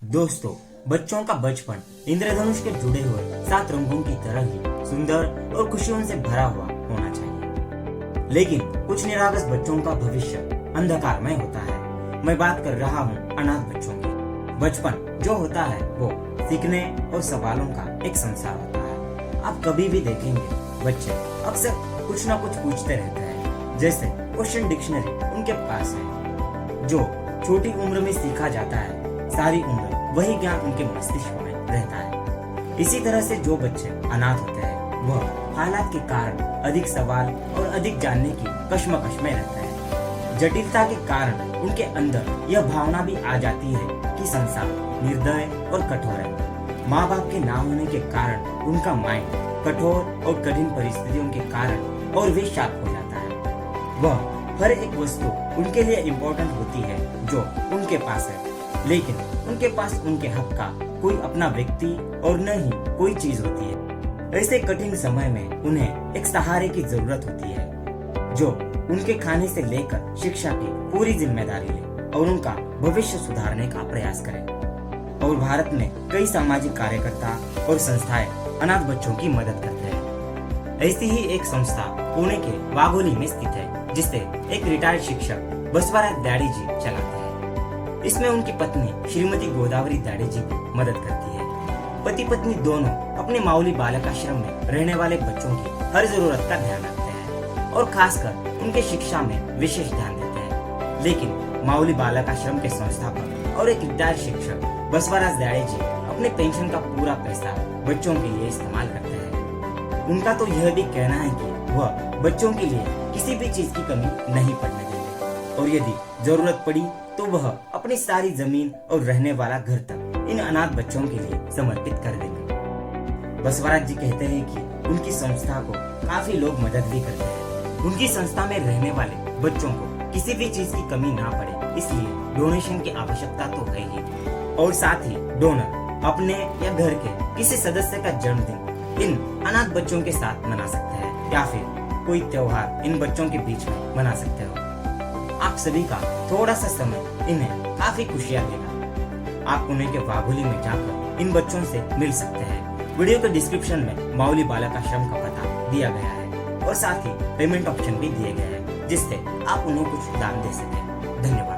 दोस्तों, बच्चों का बचपन इंद्रधनुष के जुड़े हुए 7 रंगों की तरह ही सुंदर और खुशियों से भरा हुआ होना चाहिए। लेकिन कुछ निरागस बच्चों का भविष्य अंधकारमय होता है। मैं बात कर रहा हूँ अनाथ बच्चों की। बचपन जो होता है वो सीखने और सवालों का एक संसार होता है। आप कभी भी देखेंगे बच्चे अक्सर कुछ ना कुछ पूछते रहते हैं, जैसे क्वेश्चन डिक्शनरी उनके पास है। जो छोटी उम्र में सीखा जाता है, सारी उम्र वही ज्ञान उनके मस्तिष्क में रहता है। इसी तरह से जो बच्चे अनाथ होते हैं वह हालात के कारण अधिक सवाल और अधिक जानने की कश्मकश में रहते हैं। जटिलता के कारण उनके अंदर यह भावना भी आ जाती है कि संसार निर्दय और कठोर है। माँ बाप के ना होने के कारण उनका माइंड कठोर और कठिन परिस्थितियों के कारण और भी शार्प हो जाता है। वह हर एक वस्तु उनके लिए इम्पोर्टेंट होती है जो उनके पास है, लेकिन उनके पास उनके हक का कोई अपना व्यक्ति और न ही कोई चीज होती है। ऐसे कठिन समय में उन्हें एक सहारे की जरूरत होती है जो उनके खाने से लेकर शिक्षा की पूरी जिम्मेदारी ले और उनका भविष्य सुधारने का प्रयास करे। और भारत में कई सामाजिक कार्यकर्ता और संस्थाएं अनाथ बच्चों की मदद करते हैं। ऐसी ही एक संस्था पुणे के वाघोली में स्थित है, जिसे एक रिटायर्ड शिक्षक बसवराज दयाड़ी जी चलाते हैं। इसमें उनकी पत्नी श्रीमती गोदावरी दयाड़ी जी भी मदद करती है। पति पत्नी दोनों अपने माउली बालक आश्रम में रहने वाले बच्चों की हर जरूरत का ध्यान रखते हैं और खासकर उनके शिक्षा में विशेष ध्यान देते हैं। लेकिन माउली बालक आश्रम के संस्थापक और एक रिटायर्ड शिक्षक बसवराज दयाड़ी जी अपने पेंशन का पूरा पैसा बच्चों के लिए इस्तेमाल करते हैं। उनका तो यह भी कहना है कि वह बच्चों के लिए किसी भी चीज की कमी नहीं पड़ने देंगे और यदि जरूरत पड़ी तो वह अपनी सारी जमीन और रहने वाला घर तक इन अनाथ बच्चों के लिए समर्पित कर देंगे। बसवराज जी कहते हैं कि उनकी संस्था को काफी लोग मदद भी करते हैं। उनकी संस्था में रहने वाले बच्चों को किसी भी चीज की कमी ना पड़े, इसलिए डोनेशन की आवश्यकता तो है ही। और साथ ही डोनर अपने या घर के किसी सदस्य का जन्मदिन इन अनाथ बच्चों के साथ मना सकते हैं या फिर कोई त्योहार इन बच्चों के बीच में मना सकते हो। आप सभी का थोड़ा सा समय इन्हें काफी खुशियाँ देगा। आप पुणे के वाघोली में जाकर इन बच्चों से मिल सकते हैं। वीडियो के डिस्क्रिप्शन में माउली बालक आश्रम का पता दिया गया है और साथ ही पेमेंट ऑप्शन भी दिए गए हैं, जिससे आप उन्हें कुछ दान दे सकें। धन्यवाद।